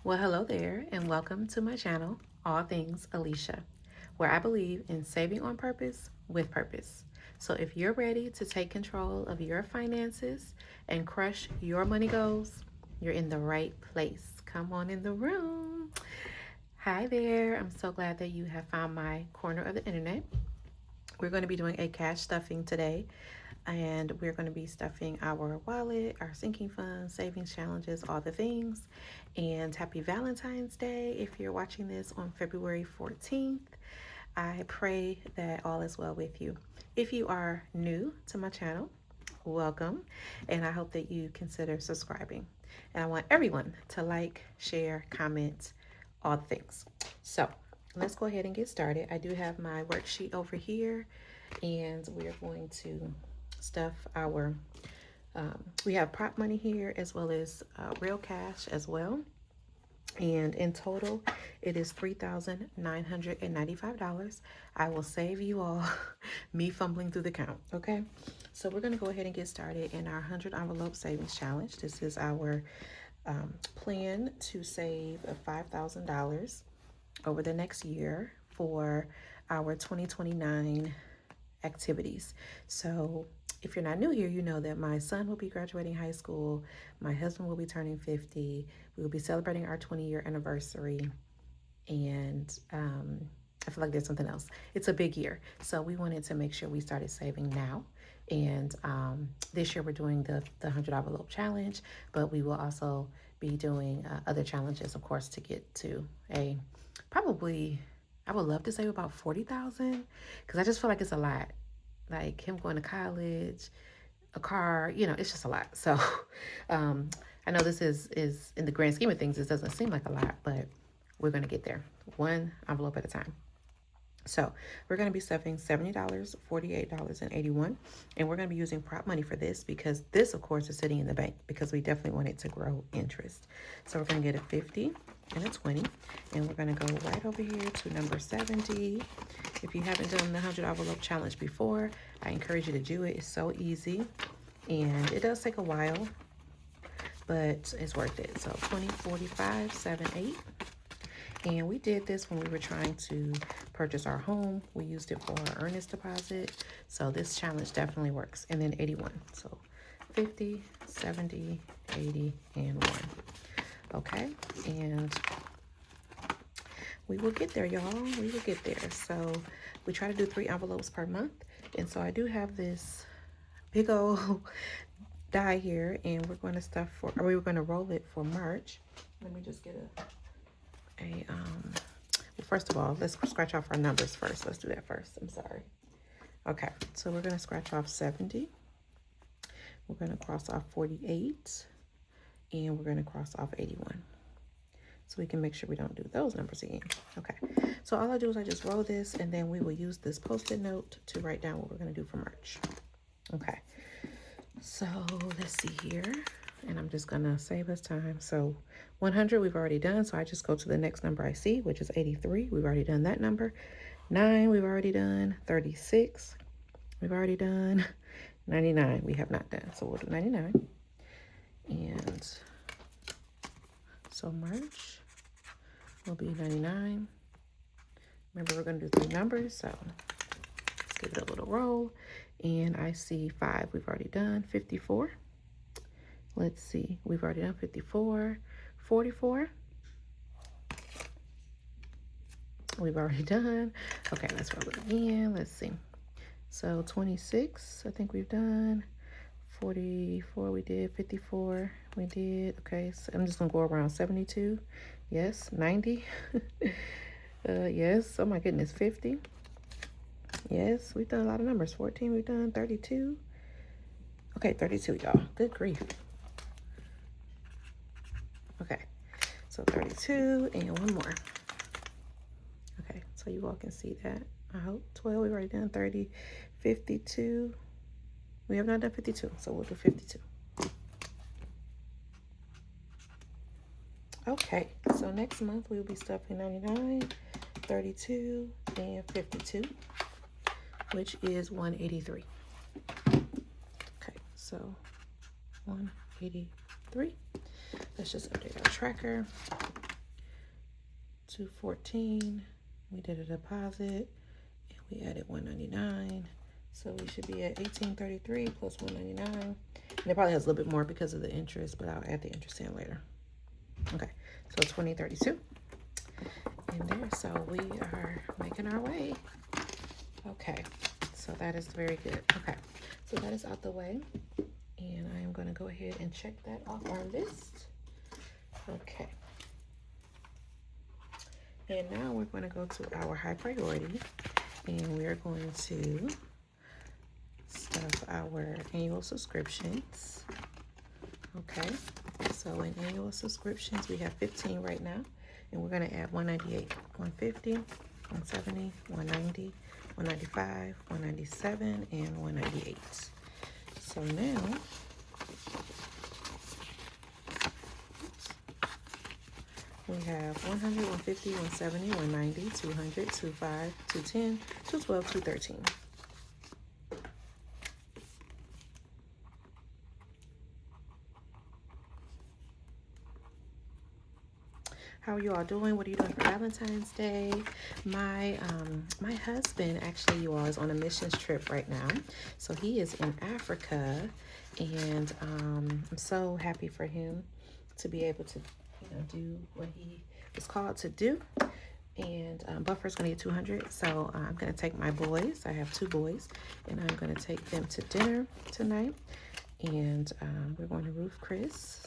Well, hello there, and welcome to my channel, All Things Alicia, where I believe in saving on purpose with purpose. So, if you're ready to take control of your finances and crush your money goals, you're in the right place. Come on in the room. Hi there. I'm so glad that you have found my corner of the internet. We're going to be doing a cash stuffing today, and we're going to be stuffing our wallet, our sinking funds, savings challenges, all the things. And happy Valentine's Day if you're watching this on February 14th. I pray that all is well with you. If you are new to my channel, welcome, and I hope that you consider subscribing. And I want everyone to like, share, comment, all the things. So let's go ahead and get started. I do have my worksheet over here, and we're going to stuff our we have prop money here as well as real cash as well, and in total it is $3,995. I will save you all me fumbling through the count. Okay, so we're going to go ahead and get started in our 100 envelope savings challenge. This is our plan to save $5,000 over the next year for our 2029 activities. So if you're not new here, you know that my son will be graduating high school, my husband will be turning 50, we will be celebrating our 20-year anniversary, and I feel like there's something else. It's a big year, so we wanted to make sure we started saving now. And this year we're doing the 100 envelope challenge, but we will also be doing other challenges, of course, to get to a probably, I would love to save about 40,000, because I just feel like it's a lot. Like him going to college, a car, it's just a lot. So I know this is in the grand scheme of things, it doesn't seem like a lot, but we're going to get there one envelope at a time. So we're going to be stuffing $70, $48.81, and we're going to be using prop money for this because this, of course, is sitting in the bank because we definitely want it to grow interest. So we're going to get a 50 and a 20, and we're going to go right over here to number 70. If you haven't done the 100 envelope challenge before, I encourage you to do it. It's so easy, and it does take a while, but it's worth it. So 20, 45, 7, 8. And we did this when we were trying to purchase our home. We used it for our earnest deposit. So this challenge definitely works. And then 81. So 50, 70, 80, and 1. Okay. And we will get there, y'all. We will get there. So we try to do 3 envelopes per month. And so I do have this big old die here. And we're going to stuff for, or we were going to roll it for March. Let me just get well, first of all, let's scratch off our numbers first. Let's do that first. I'm sorry. Okay, so we're going to scratch off 70. We're going to cross off 48. And we're going to cross off 81. So we can make sure we don't do those numbers again. Okay, so all I do is I just roll this, and then we will use this Post-it note to write down what we're going to do for March. Okay, so let's see here. And I'm just going to save us time. So 100 we've already done. So I just go to the next number I see, which is 83. We've already done that number. 9 we've already done. 36 we've already done. 99 we have not done. So we'll do 99. And so March will be 99. Remember, we're going to do 3 numbers. So let's give it a little roll. And I see 5 we've already done. 54. Let's see, we've already done 54, 44. We've already done. Okay, let's roll it again. Let's see. So 26, I think we've done. 44, we did. 54, we did. Okay, so I'm just gonna go around 72. Yes, 90. Yes, oh my goodness, 50. Yes, we've done a lot of numbers. 14, we've done. 32. Okay, 32, y'all. Good grief. Okay, so 32 and one more. Okay, so you all can see that. I hope 12, we've already done. 30, 52. We have not done 52, so we'll do 52. Okay, so next month we'll be stuffing 99, 32, and 52, which is 183. Okay, so 183. Let's just update our tracker. 214. We did a deposit and we added 199. So we should be at 1833 plus 199. And it probably has a little bit more because of the interest, but I'll add the interest in later. Okay, so 2032 in there. So we are making our way. Okay, so that is very good. Okay, so that is out the way. And I am going to go ahead and check that off our list. Okay. And now we're going to go to our high priority. And we're going to stuff our annual subscriptions. Okay. So in annual subscriptions, we have 15 right now. And we're going to add 198, 150, 170, 190, 195, 197, and 198. So now, we have 100, 150, 170, 190, 200, 25, 210, 212, 213. How are you all doing? What are you doing for Valentine's Day? My husband actually, you all, is on a missions trip right now. So he is in Africa, and I'm so happy for him to be able to, do what he was called to do. And Buffer's gonna get 200. So I'm gonna take my boys. I have 2 boys, and I'm gonna take them to dinner tonight. And we're going to Ruth Chris.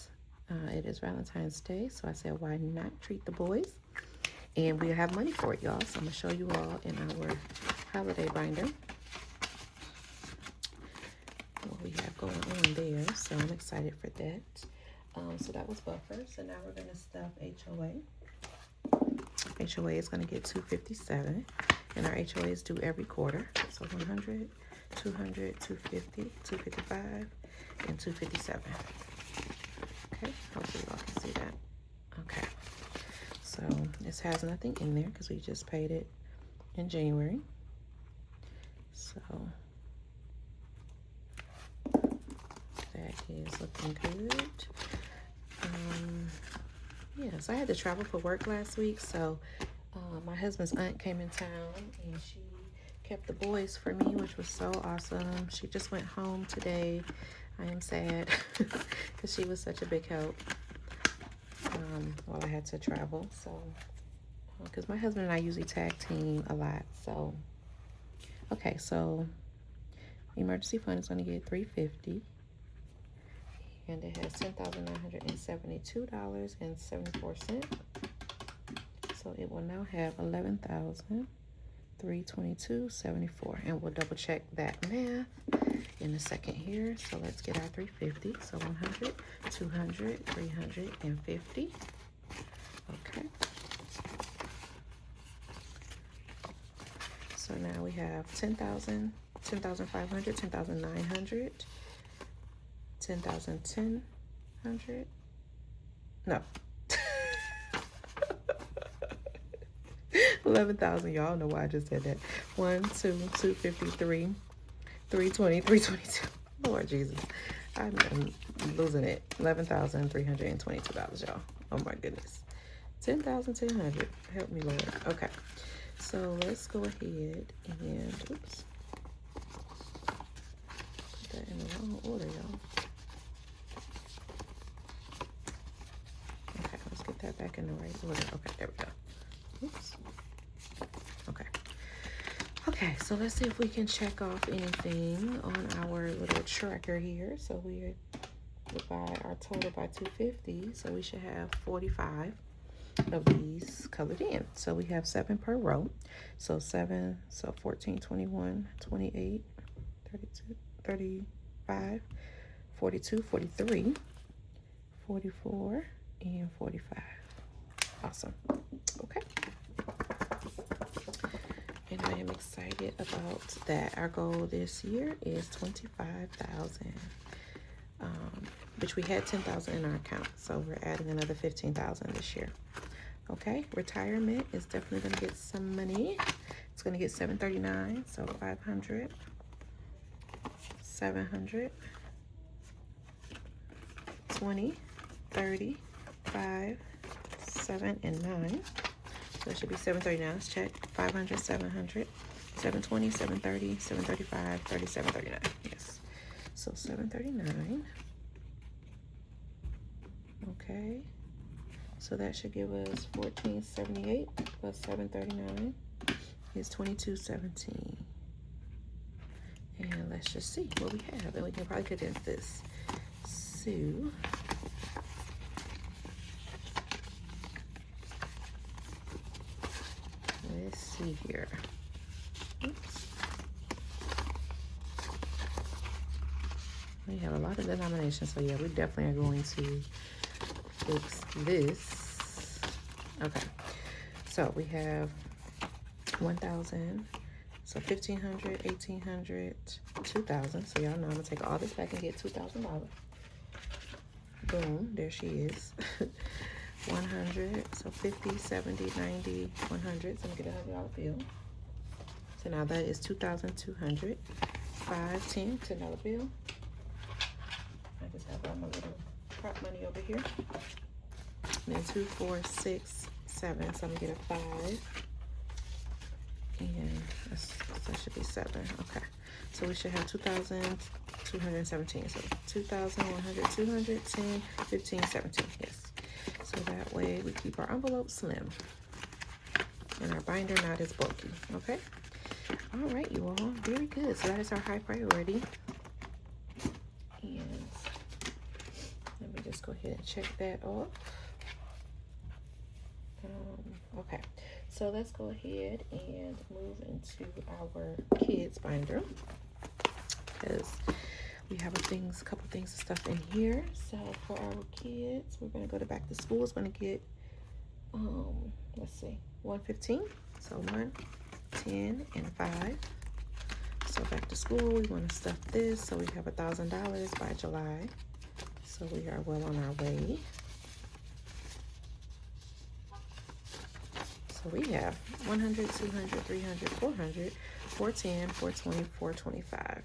It is Valentine's Day, so I said, why not treat the boys? And we have money for it, y'all. So I'm going to show you all in our holiday binder what we have going on there. So I'm excited for that. So that was Buffer. So now we're going to stuff HOA. HOA is going to get 257. And our HOA is due every quarter. So 100, 200, 250, 255, and 257. Okay, hopefully y'all can see that. Okay, so this has nothing in there because we just paid it in January. So that is looking good. Yeah, so I had to travel for work last week. So my husband's aunt came in town and she kept the boys for me, which was so awesome. She just went home today. I am sad because she was such a big help while I had to travel. So, because my husband and I usually tag team a lot. So, okay, so emergency fund is going to get $350, and it has $10,972.74. So it will now have $11,322.74, and we'll double check that math in a second here. So let's get our 350. So 100, 200, 350. Okay. So now we have 10,000, 10,500, 10,900, 10,000, 1,000. No. 11,000. Y'all know why I just said that. 1, 2, 253. 320, 322. Lord Jesus, I'm losing it. $11,322, y'all. Oh my goodness. 10,100. Help me, Lord. Okay, so let's go ahead and oops. Put that in the wrong order, y'all. Okay, let's get that back in the right order. Okay, there we go. Oops. Okay. Okay, so let's see if we can check off anything on our little tracker here. So we divide our total by 250. So we should have 45 of these colored in. So we have 7 per row. So 7, so 14, 21, 28, 32, 35, 42, 43, 44, and 45. Awesome. Okay. And I am excited about that. Our goal this year is 25,000, which we had 10,000 in our account. So we're adding another 15,000 this year. Okay, retirement is definitely going to get some money. It's going to get 739, so 500, 700, 20, 30, 5, 7, and 9. So it should be 739. Let's check. 500, 700, 720, 730, 735, 3739. Yes. So 739. Okay. So that should give us 1478 plus 739 is 2217. And let's just see what we have. And we can probably condense this. So let's see here. Oops. We have a lot of denominations, so yeah, we definitely are going to fix this. Okay, so we have 1,000, so 1,500, 1,800, 2,000. So y'all know I'm gonna take all this back and get $2,000. Boom, there she is. 100, so 50, 70, 90, 100. So I'm gonna get a $100 bill. So now that is 2,200. 5, 10, $10 bill. I just have all my little prop money over here. And then 2, 4, 6, 7. So I'm gonna get a 5. And that should be 7. Okay. So we should have 2,217. So 2,100, 200, 10, 15, 17. Yes. So that way we keep our envelope slim and our binder not as bulky. Okay. All right, you all. Very good. So that is our high priority. And let me just go ahead and check that off. Okay. So let's go ahead and move into our kids binder, because we have a couple things and stuff in here. So for our kids, we're gonna go to back to school. It's gonna get let's see, 115. So 1, 10, and 5. So back to school, we want to stuff this so we have $1,000 by July. So we are well on our way. So we have 100, 200, 300, 400, 410, 420, 425.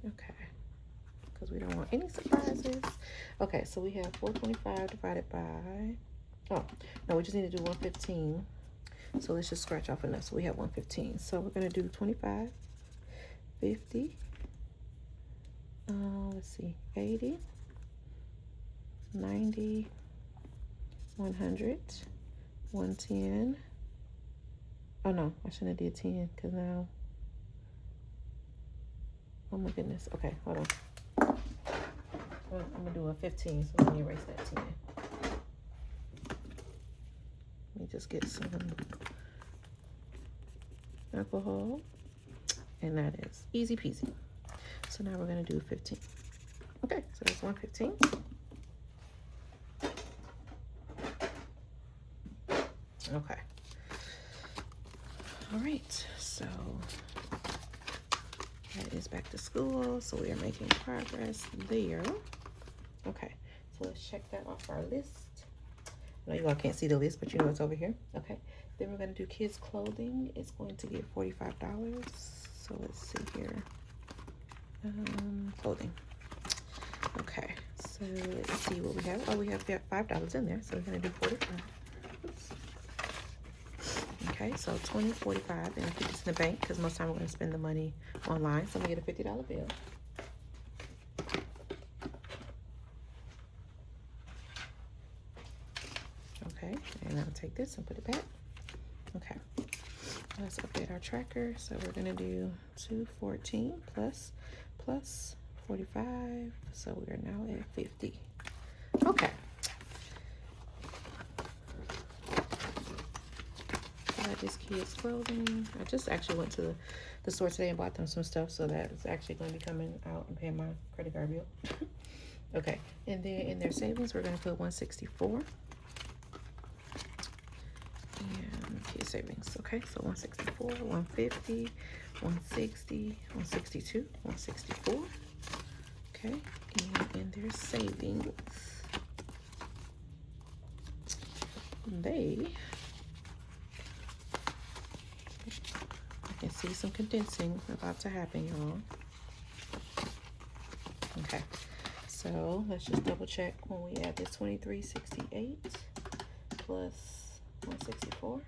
Okay, because we don't want any surprises. Okay, so we have 425 divided by, oh, no, we just need to do 115. So let's just scratch off enough. So we have 115. So we're going to do 25, 50, let's see, 80, 90, 100, 110. Oh no, I shouldn't have did 10 because now, oh my goodness. Okay, hold on. I'm gonna do a 15, so let me erase that 10. Let me just get some alcohol, and that is easy peasy. So now we're gonna do 15. Okay, so that's 115. Okay. All right, so that is back to school. So we are making progress there. Okay, so let's check that off our list. I know you all can't see the list, but you know it's over here. Okay, then we're gonna do kids clothing. It's going to get $45. So let's see here. Clothing. Okay, so let's see what we have. Oh, we have $5 in there, so we're gonna do 45. Oops. Okay, so 20, 45, and I keep this in the bank because most time we're gonna spend the money online. So I'm gonna get a $50 bill. Okay, and I'll take this and put it back. Okay, let's update our tracker. So we're gonna do 214 plus 45. So we are now at 50. Okay. That is kids clothing. I just actually went to the store today and bought them some stuff, so that is actually going to be coming out and paying my credit card bill. Okay, and then in their savings, we're going to put 164. And kids savings. Okay, so 164, 150, 160, 162, 164. Okay, and in their savings, I can see some condensing about to happen, y'all. Okay, so So let's just double check when we add this 2368 plus 164.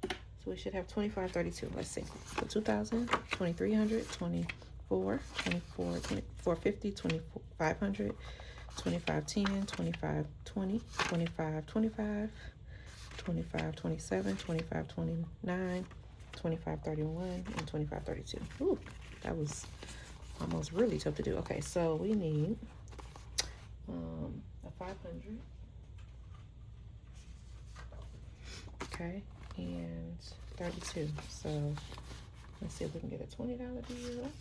So we should have 2532. Let's see. So 2000, 2300, 24, 24, 2450, 2500, 2510, 2520, 2525, 2527, 2529, 2531, and 2532. Ooh, that was almost really tough to do. Okay, so we need a 500. Okay, and 32. So let's see if we can get a $20 bill,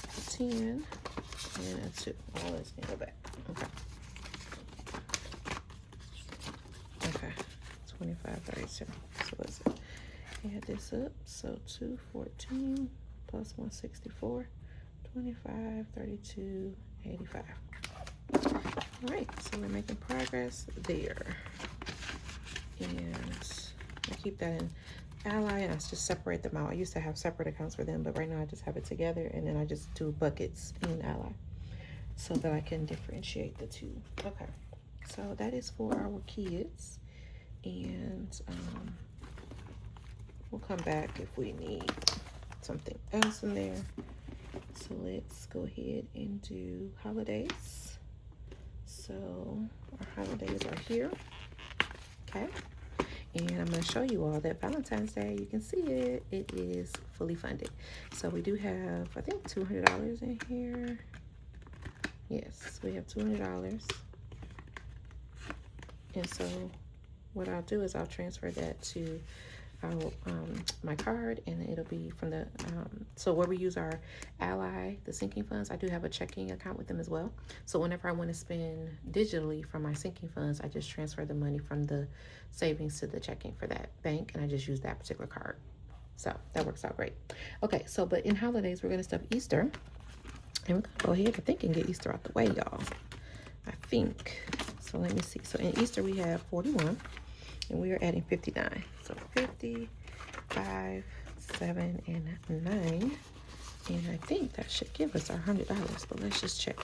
a 10, and a 2. All this can go back. Okay. Okay, 2532. So let's add this up. So 214 plus 164, 25, 32, 85. All right, so we're making progress there. And I keep that in Ally, and I just separate them out. I used to have separate accounts for them, but right now I just have it together, and then I just do buckets in Ally so that I can differentiate the two. Okay, so that is for our kids, and we'll come back if we need something else in there. So let's go ahead and do holidays. So our holidays are here. Okay, and I'm going to show you all that Valentine's Day, you can see it, it is fully funded. So we do have, I think, $200 in here. Yes, we have $200. And so what I'll do is I'll transfer that to our, my card, and it'll be from the, so where we use our Ally, the sinking funds, I do have a checking account with them as well. So whenever I want to spend digitally from my sinking funds, I just transfer the money from the savings to the checking for that bank, and I just use that particular card. So that works out great. Okay, so but in holidays, we're going to stuff Easter, and we're going to go ahead, I think, and get Easter out the way, y'all. I think. So let me see. So in Easter, we have 41. And we are adding 59. So 50, 5, 7, and 9. And I think that should give us our $100, but let's just check.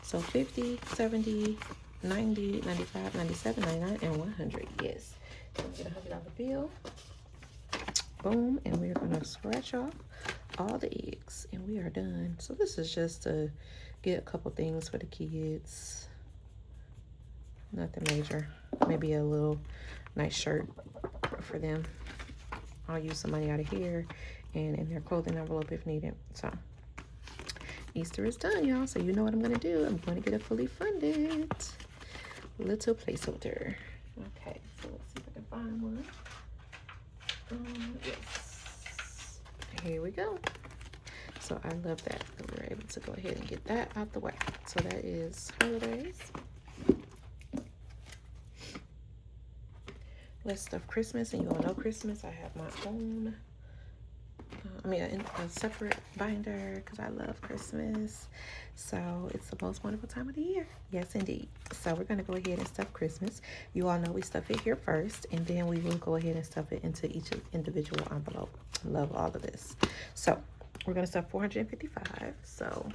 So 50, 70, 90, 95, 97, 99, and 100. Yes. So we get a $100 bill. Boom. And we're going to scratch off all the eggs. And we are done. So this is just to get a couple things for the kids. Nothing major. Maybe a little nice shirt for them. I'll use some money out of here and in their clothing envelope if needed. So Easter is done, y'all. So you know what I'm gonna do. I'm gonna get a fully funded little placeholder. Okay, so let's see if I can find one. Yes. Here we go. So I love that we were able to go ahead and get that out the way. So that is holidays. Let's stuff Christmas, and you all know Christmas. I have my own, a separate binder because I love Christmas. So it's the most wonderful time of the year. Yes, indeed. So we're going to go ahead and stuff Christmas. You all know we stuff it here first, and then we will go ahead and stuff it into each individual envelope. Love all of this. So we're going to stuff 455. So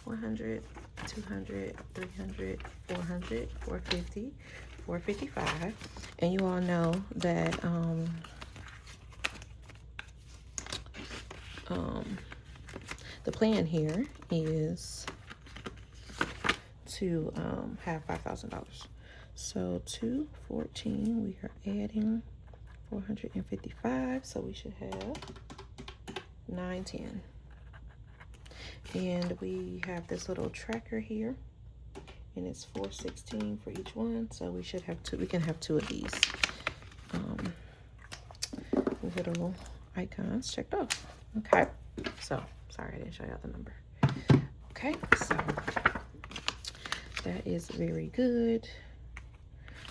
100, 200, 300, 400, 450, 455. And you all know that the plan here is to have $5,000. So 214, we are adding 455, so we should have 910. And we have this little tracker here, and it's 416 for each one, so we should have two. We can have two of these little icons checked off. Okay, so sorry I didn't show you the number. Okay, so that is very good.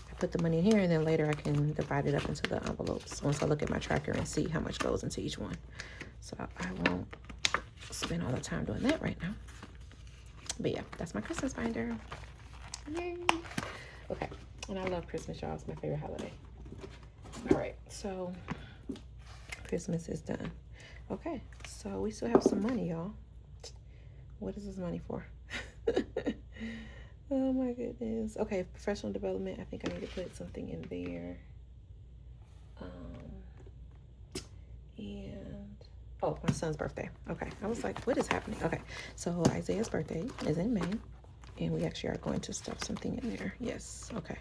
I put the money in here, and then later I can divide it up into the envelopes once I look at my tracker and see how much goes into each one. So I won't spend all the time doing that right now. But yeah, that's my Christmas binder. Yay. Okay, and I love Christmas, y'all. It's my favorite holiday. All right, so Christmas is done. Okay, so we still have some money, y'all. What is this money for? Oh my goodness. Okay, professional development. I think I need to put something in there. And oh, my son's birthday. Okay, I was like, what is happening? Okay, so Isaiah's birthday is in May, and we actually are going to stuff something in there. Yes. Okay.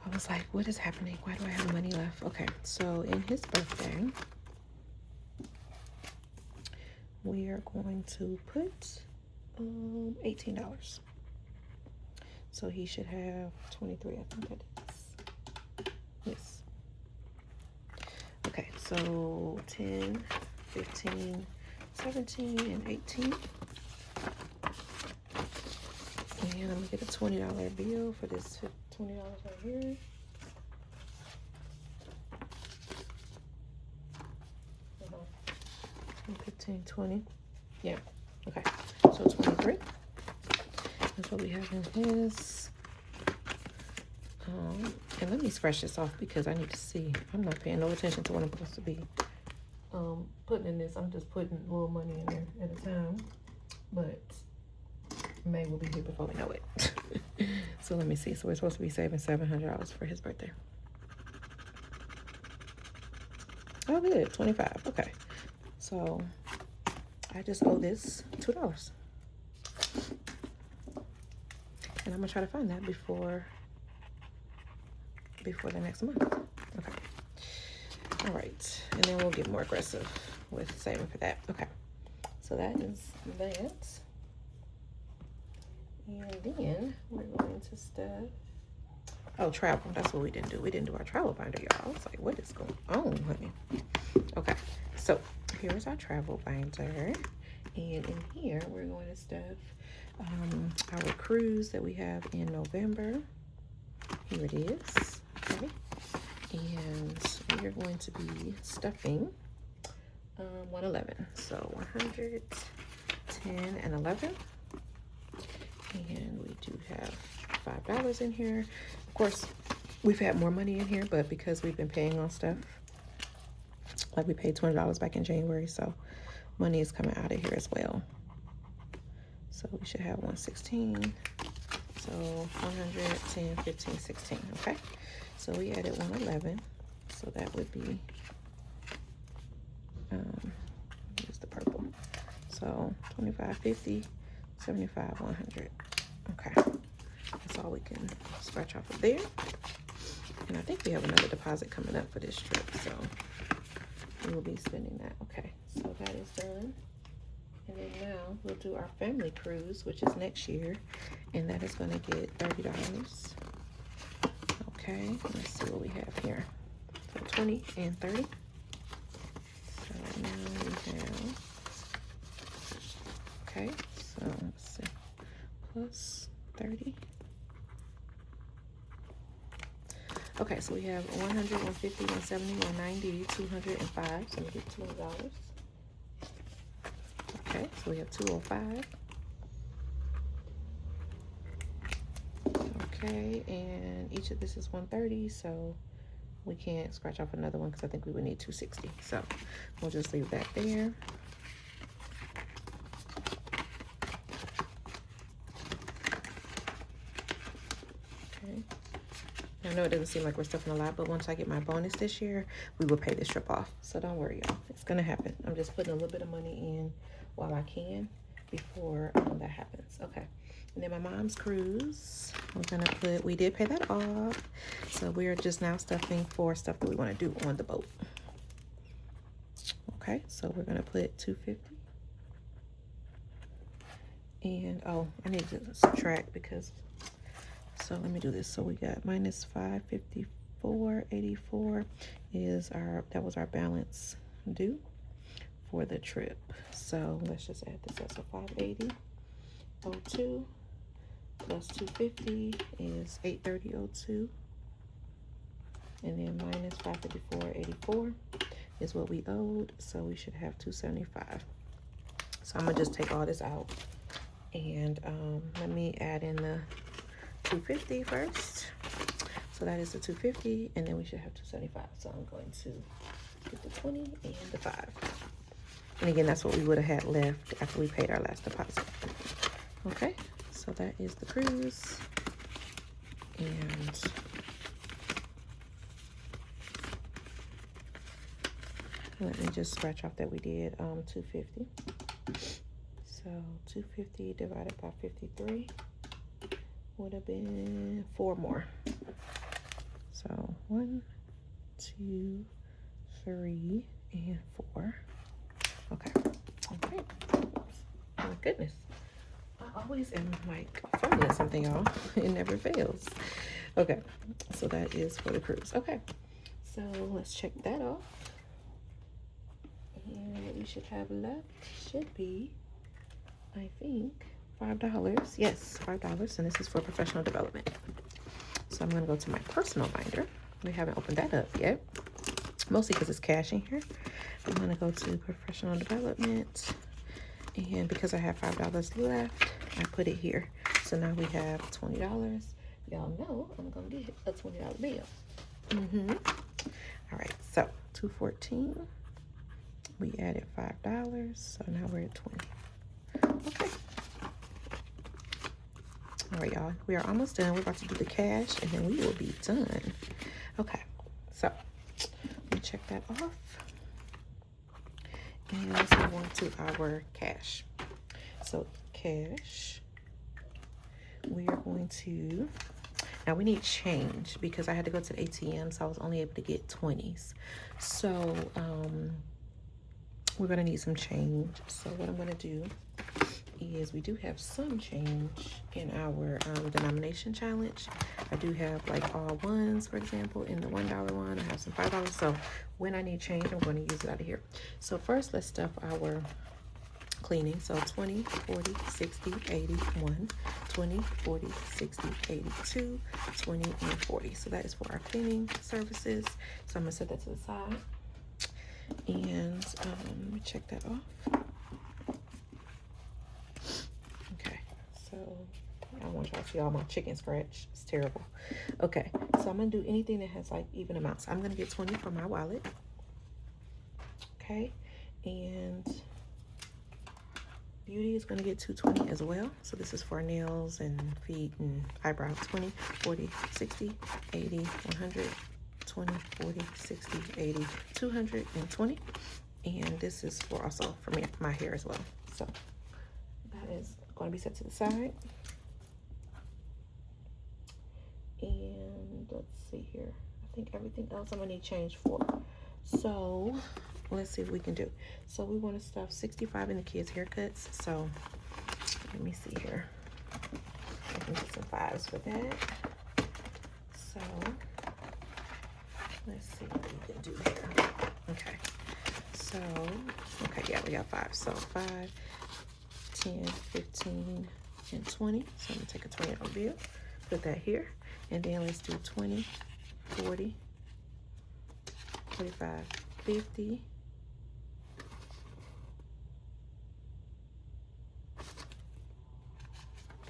I was like, what is happening? Why do I have money left? Okay, so in his birthday, we are going to put $18. So he should have 23, I think that is. Yes. Okay, so 10, 15, 17, and 18. And I'm gonna get a $20 bill for this $20 right here. 15, 20. Yeah. Okay. So 23. That's what we have in his. And let me scratch this off because I need to see. I'm not paying no attention to what I'm supposed to be putting in this. I'm just putting a little money in there at a time. But May will be here before we know it. So let me see. So we're supposed to be saving $700 for his birthday. Oh, good. 25. Okay. So I just owe this $2. And I'm gonna try to find that before the next month. Okay. All right. And then we'll get more aggressive with saving for that. Okay. So that is that. And then we're going to stuff. Oh, travel. That's what we didn't do. We didn't do our travel binder, y'all. I was like, what is going on, honey? Okay. So here's our travel binder. And in here, we're going to stuff our cruise that we have in November. Here it is. Okay. And we are going to be stuffing 111. So 100, 10, and 11. And we do have $5 in here. Of course, we've had more money in here, but because we've been paying on stuff, like we paid $20 back in January, so money is coming out of here as well. So we should have 116. So 100, 10, 15, 16. Okay. So we added 111. So that would be use the purple. So 25, 50, 75, 100. Okay. That's all we can scratch off of there. And I think we have another deposit coming up for this trip, so we will be spending that. Okay, so that is done. And then now we'll do our family cruise, which is next year, and that is going to get $30. Okay, let's see what we have here. So 20 and 30. So now we have, okay, so let's see, plus 30. Okay, so we have 100, 150, 170, 190, 205. So we get $200. Okay, so we have 205. Okay, and each of this is 130, so we can't scratch off another one because I think we would need 260. So we'll just leave that there. Okay. I know it doesn't seem like we're stuffing a lot, but once I get my bonus this year, we will pay this trip off. So don't worry, y'all. It's going to happen. I'm just putting a little bit of money in while I can before that happens. Okay. And then my mom's cruise, we're going to put, we did pay that off. So we're just now stuffing for stuff that we want to do on the boat. Okay. So we're going to put 250. And, oh, I need to subtract because... So let me do this. So we got minus 554.84 is our, that was our balance due for the trip. So let's just add this up. So 580.02 plus 250 is 830.02. And then minus 554.84 is what we owed. So we should have 275. So I'm gonna just take all this out and let me add in the 250 first. So that is the 250, and then we should have 275. So I'm going to get the 20 and the 5. And again, that's what we would have had left after we paid our last deposit. Okay, so that is the cruise. And let me just scratch off that we did 250. So 250 divided by 53 would have been 4 more. So 1, 2, 3, and 4. Okay. Okay. Oh my goodness. I always am like fumbling something, y'all. It never fails. Okay. So that is for the cruise. Okay. So let's check that off. And what we should have left should be, I think, $5. Yes, $5. And this is for professional development. So I'm going to go to my personal binder. We haven't opened that up yet. Mostly because it's cash in here. I'm going to go to professional development. And because I have $5 left, I put it here. So now we have $20. Y'all know I'm going to get a $20 bill. All right, so $214. We added $5. So now we're at 20. Okay. All right, y'all. We are almost done. We're about to do the cash, and then we will be done. Okay. So let me check that off. And let's move on to our cash. So cash, we are going to, now we need change because I had to go to the ATM, so I was only able to get 20s. So we're gonna need some change. So what I'm gonna do is we do have some change in our denomination challenge. I do have like all ones, for example, in the $1 one. I have some $5. So when I need change, I'm going to use it out of here. So first, let's stuff our cleaning. So 20, 40, 60, 81, 20, 40, 60, 82, 20, and 40. So that is for our cleaning services. So I'm gonna set that to the side. And let me check that off. Okay, so I want y'all to see all my chicken scratch. It's terrible. Okay, so I'm gonna do anything that has like even amounts. I'm gonna get 20 from my wallet. Okay, and beauty is gonna get 220 as well. So this is for nails and feet and eyebrows. 20, 40, 60, 80, 100, 20, 40, 60, 80, 220. And this is for also for me, my hair as well. So that is going to be set to the side. And let's see here. I think everything else I'm going to need change for. So let's see what we can do. So we want to stuff 65 in the kids' haircuts. So let me see here. I can get some 5s for that. So let's see what we can do here. Okay. So, okay, yeah, we got 5. So 5, 10, 15, and 20. So I'm gonna take a $20 bill, put that here, and then let's do 20, 40, 45, 50,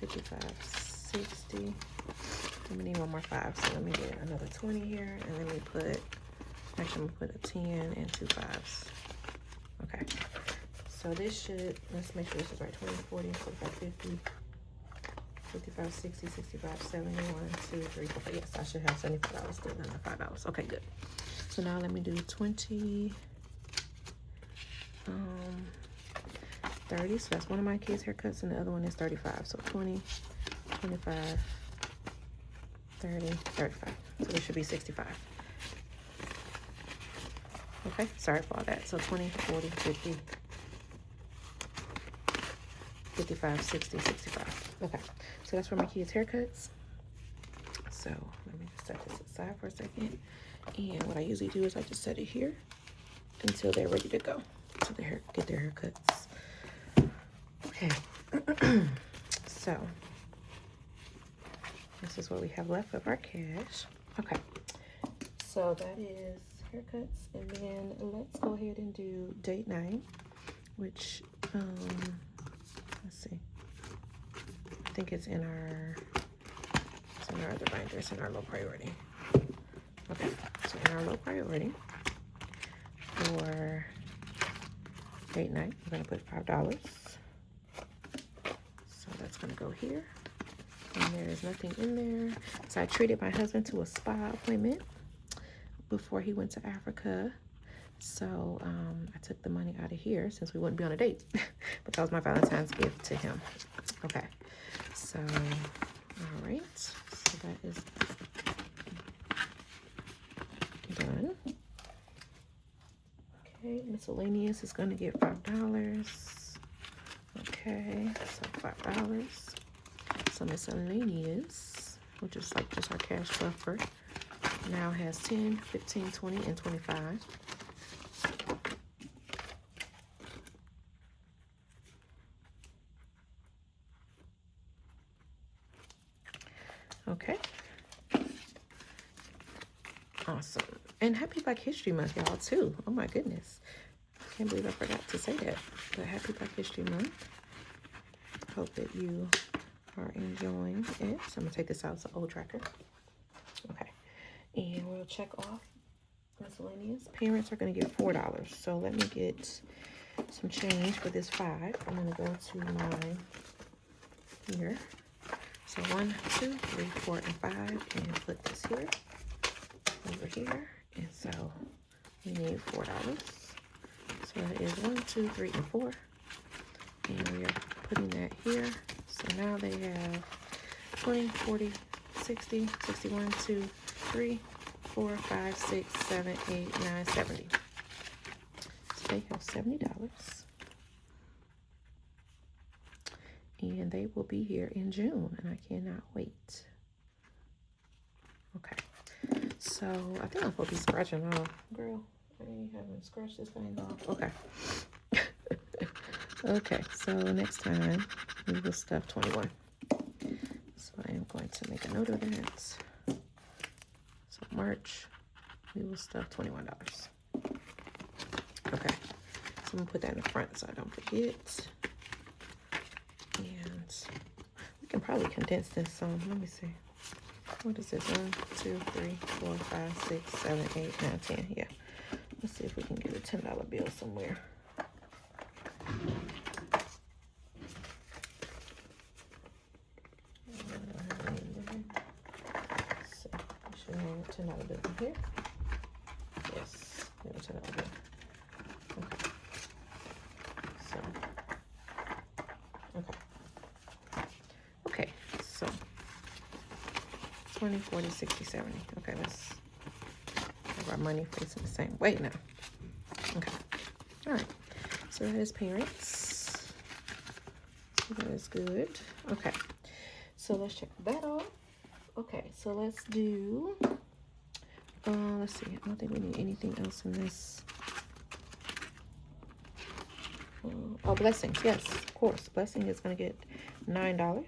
55, 60. Let me need one more 5. So let me get another 20 here, and let me put, actually I'm gonna put a 10 and 2 5s. Okay, so this should, let's make sure this is right. 20, 40, 45, 50, 55, 60, 65, 71, 2, 3, 4, 5. Yes, I should have $75 still, not $5. Okay, good. So now let me do 20, 30. So that's one of my kids' haircuts, and the other one is 35. So 20, 25, 30, 35. So this should be 65. Okay, sorry for all that. So 20, 40, 50, 55, 60, 65. Okay, so that's for my kids' haircuts. So let me just set this aside for a second. And what I usually do is I just set it here until they're ready to go. So they get their haircuts. Okay, so this is what we have left of our cash. Okay, so that is haircuts, and then let's go ahead and do date night, which let's see, I think it's in our other binder. It's in our low priority. Okay, so in our low priority for date night, we're gonna put $5. So that's gonna go here. And there is nothing in there. So I treated my husband to a spa appointment before he went to Africa. So I took the money out of here since we wouldn't be on a date. But that was my Valentine's gift to him. Okay. So, all right. So that is done. Okay, miscellaneous is going to get $5. Okay, so $5. So miscellaneous, which is like just our cash buffer, now has 10, 15, 20, and 25. Okay. Awesome. And happy Black History Month, y'all, too. Oh, my goodness. I can't believe I forgot to say that. But happy Black History Month. Hope that you are enjoying it. So I'm going to take this out as an old tracker. Okay. And we'll check off miscellaneous. Parents are going to get $4. So let me get some change for this 5. I'm going to go to mine here. So 1, 2, 3, 4, and 5. And put this here. Over here, and so we need $4. So that is 1, 2, 3, and 4, and we are putting that here. So now they have 20, 40, 60, 61, 2, 3, 4, 5, 6, 7, 8, 9, 70. So they have $70, and they will be here in June, and I cannot wait. Okay. So I think I'm supposed to be scratching off. Girl, I haven't scratched this thing off. Okay. Okay, so next time we will stuff 21. So I am going to make a note of that. So March, we will stuff $21. Okay, so I'm gonna put that in the front so I don't forget. And we can probably condense this. Let me see. What is this? 1, 2, 3, 4, 5, 6, 7, 8, 9, 10. Yeah. Let's see if we can get a $10 bill somewhere. So we should have a $10 bill in here. Yes, we have a $10 bill. Okay. So, okay. Okay, so 20, 40, 60, 70. Okay, let's have our money facing the same way now. Okay. All right. So that is parents. So that is good. Okay. So let's check that off. Okay. So let's do, let's see. I don't think we need anything else in this. Oh, blessings. Yes, of course. Blessing is going to get $9.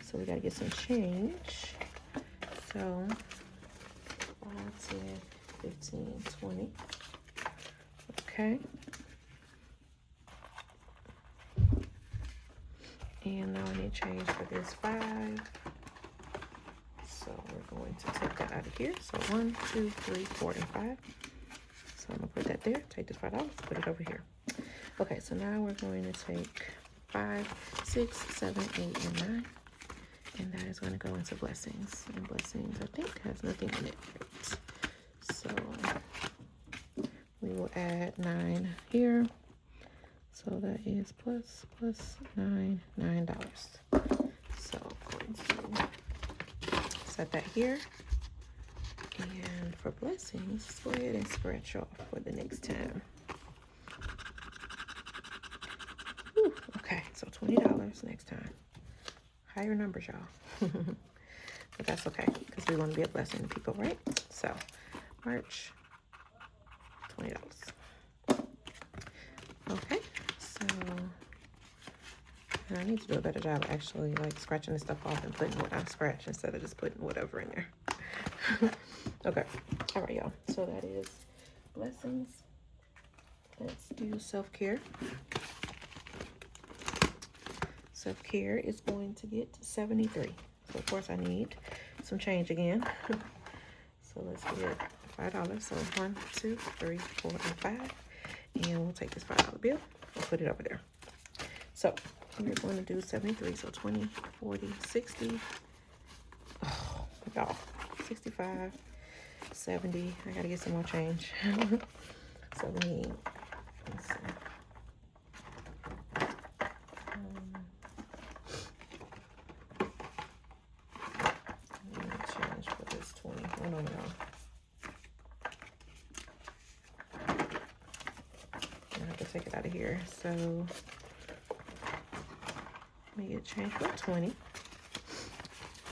So we got to get some change. So 5, 10, 15, 20. Okay. And now I need change for this 5. So we're going to take that out of here. So 1, 2, 3, 4, and 5. So I'm gonna put that there. Take this $5, put it over here. Okay, so now we're going to take 5, 6, 7, 8, and 9. And that is going to go into blessings. And blessings, I think, has nothing in it. Right? So we will add 9 here. So that is plus $9. So I'm going to set that here. And for blessings, let's go ahead and scratch off for the next time. Whew, okay, so $20 next time. Higher numbers, y'all. But that's okay, because we want to be a blessing to people, right? So, March, $20. Okay, so, and I need to do a better job actually, like, scratching this stuff off and putting what I scratch instead of just putting whatever in there. Okay, all right, y'all. So that is blessings. Let's do self-care. Self-care is going to get 73. So of course I need some change again. So let's get $5. So 1, 2, 3, 4, and 5. And we'll take this $5 bill and put it over there. So we're going to do 73. So 20, 40, 60. Oh, y'all. 65, 70. I gotta get some more change. So we need, let's see. We need change for this 20. Hold on, y'all. I have to take it out of here. So let me get change for 20.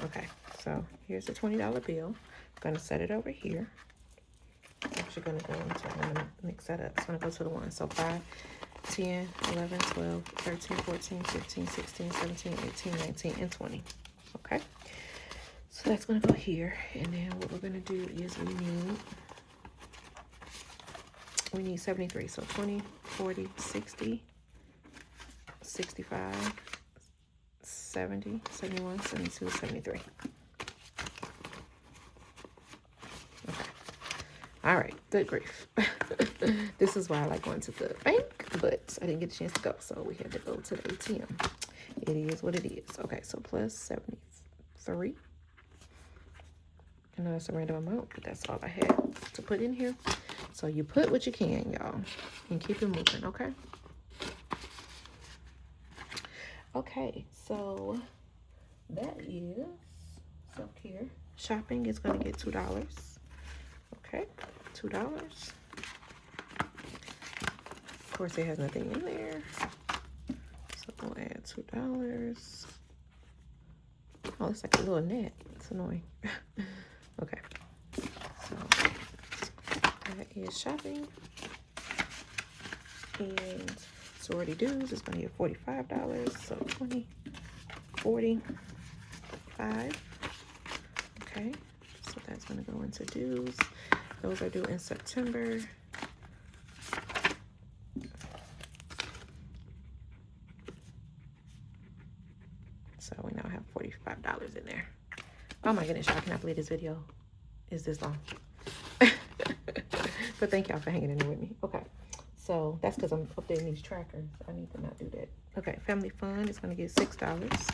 Okay, so here's the $20 bill. I'm gonna set it over here. Actually gonna go into, I'm gonna mix that up. It's gonna go to the one. So 5, 10, 11, 12, 13, 14, 15, 16, 17, 18, 19, and 20. Okay, so that's gonna go here. And then what we're gonna do is we need 73. So 20, 40, 60, 65, 70, 71, 72, 73. Okay. All right. Good grief. This is why I like going to the bank, but I didn't get a chance to go, so we had to go to the ATM. It is what it is. Okay, so plus 73. I know that's a random amount, but that's all I had to put in here. So you put what you can, y'all, and keep it moving, okay? Okay, so that is self-care. Shopping is going to get $2. Okay, $2. Of course, it has nothing in there. So we'll add $2. Oh, it's like a little net. It's annoying. Okay, so that is shopping. And sorority dues is going to get $45. So 20, 40, 5. Okay, so that's going to go into dues. Those are due in September. So we now have $45 in there. Oh my goodness, y'all, I cannot believe this video is this long. But thank y'all for hanging in there with me. Okay, so that's because I'm updating these trackers. I need to not do that. Okay, family fun is going to get $6.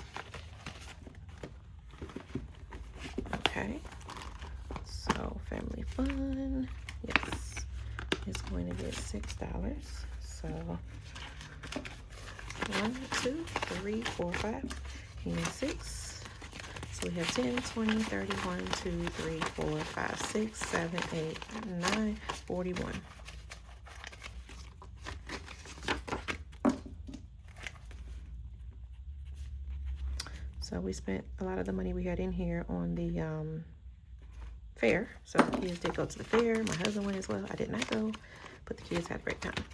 Okay, so family fun, yes, is going to get $6. So 1, 2, 3, 4, 5, and 6. So we have 10, 20, 30, 1, 2, 3, 4, 5, 6, 7, 8, 9, 41. So we spent a lot of the money we had in here on the fair. So the kids did go to the fair. My husband went as well. I did not go, but the kids had a great time.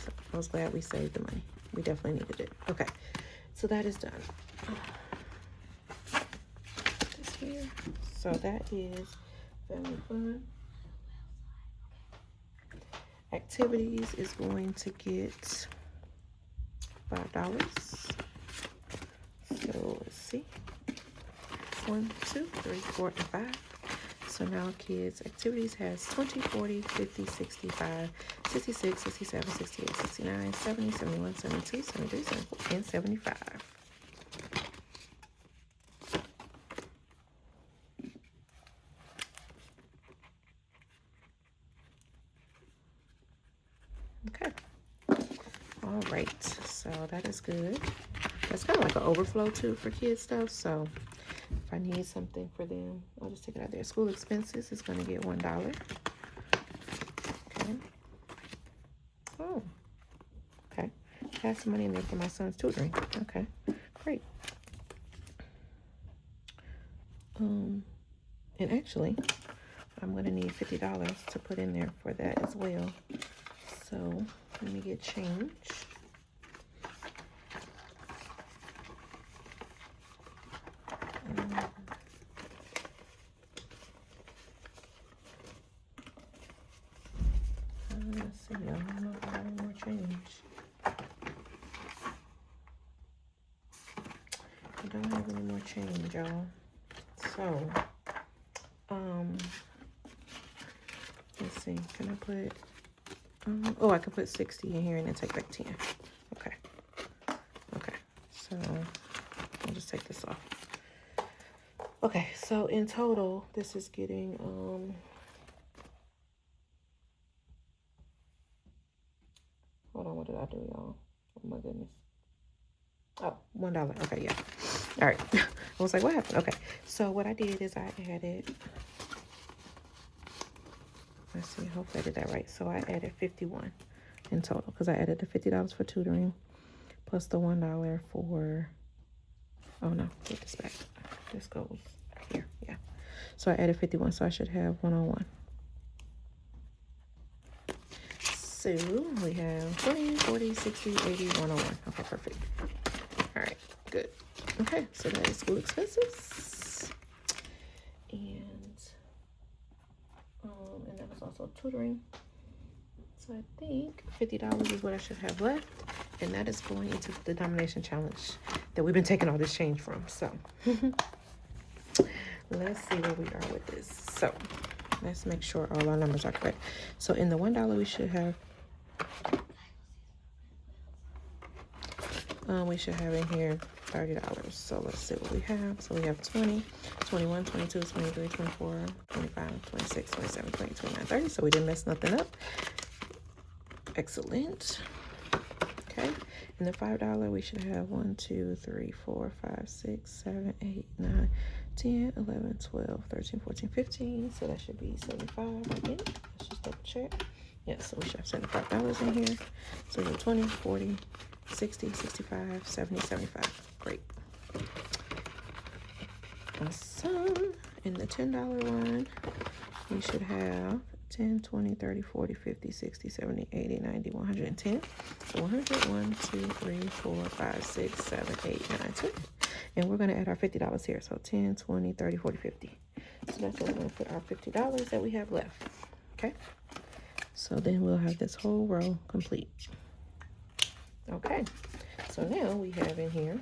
So I was glad we saved the money. We definitely needed it. Okay, so that is done. This here. So that is family fun. Activities is going to get $5. So let's see. 1, 2, 3, 4, and 5. So now kids activities has 20, 40, 50, 65, 66, 67, 68, 69, 70, 71, 72, 73, 74, and 75. Okay. All right. So that is good. That's kind of like an overflow too for kids stuff. So if I need something for them, I'll just take it out there. School expenses is going to get $1. Okay. Oh. Okay. Have some money in there for my son's tutoring. Okay. Great. And actually, I'm going to need $50 to put in there for that as well. So let me get change. Let's see, I don't know if I have any more change. I don't have any more change, y'all. So, let's see, can I put, oh, I can put 60 in here and then take back 10. Okay. just take this off. Okay, so in total, this is getting hold on, what did I do, y'all? Oh my goodness. Oh, $1. Okay, yeah. All right. I was like, what happened? Okay, so what I did is I added, let's see, hopefully I did that right. So I added 51 in total because I added the $50 for tutoring plus the $1 for, oh no, get this back. This goes here, yeah. So I added 51, so I should have 101. So we have 20, 40, 60, 80, 101. Okay, perfect. All right, good. Okay, so that is school expenses. And that was also tutoring. So I think $50 is what I should have left. And that is going into the denomination challenge that we've been taking all this change from. So let's see where we are with this. So let's make sure all our numbers are correct. So in the $1 we should have in here $30. So let's see what we have. So we have 20, 21, 22, 23, 24, 25, 26, 27, 28, 29, 30. So we didn't mess nothing up. Excellent. Okay. And the $5 we should have 1, 2, 3, 4, 5, 6, 7, 8, 9, 10, 11, 12, 13, 14, 15. So that should be 75 again. Let's just double check. Yeah, so we should have $75 in here. So we have 20, 40, 60, 65, 70, 75. Great. Awesome. In the $10 one, we should have 10, 20, 30, 40, 50, 60, 70, 80, 90, 110. So 100, 1, 2, 3, 4, 5, 6, 7, 8, 9, 10. And we're going to add our $50 here. So 10, 20, 30, 40, 50. So that's where we're going to put our $50 that we have left. Okay. So then we'll have this whole row complete. Okay. So now we have in here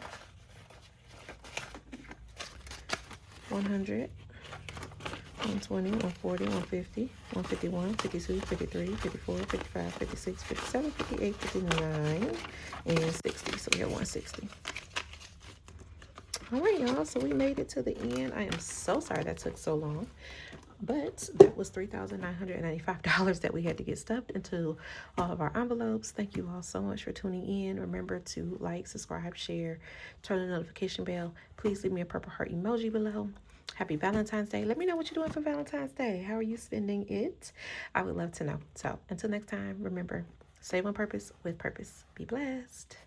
100, 120, 140, 150, 151, 52, 53, 54, 55, 56, 57, 58, 59, and 60. So we have 160. All right, y'all. So we made it to the end. I am so sorry that took so long. But that was $3,995 that we had to get stuffed into all of our envelopes. Thank you all so much for tuning in. Remember to like, subscribe, share, turn the notification bell. Please leave me a purple heart emoji below. Happy Valentine's Day. Let me know what you're doing for Valentine's Day. How are you spending it? I would love to know. So until next time, remember, save on purpose with purpose. Be blessed.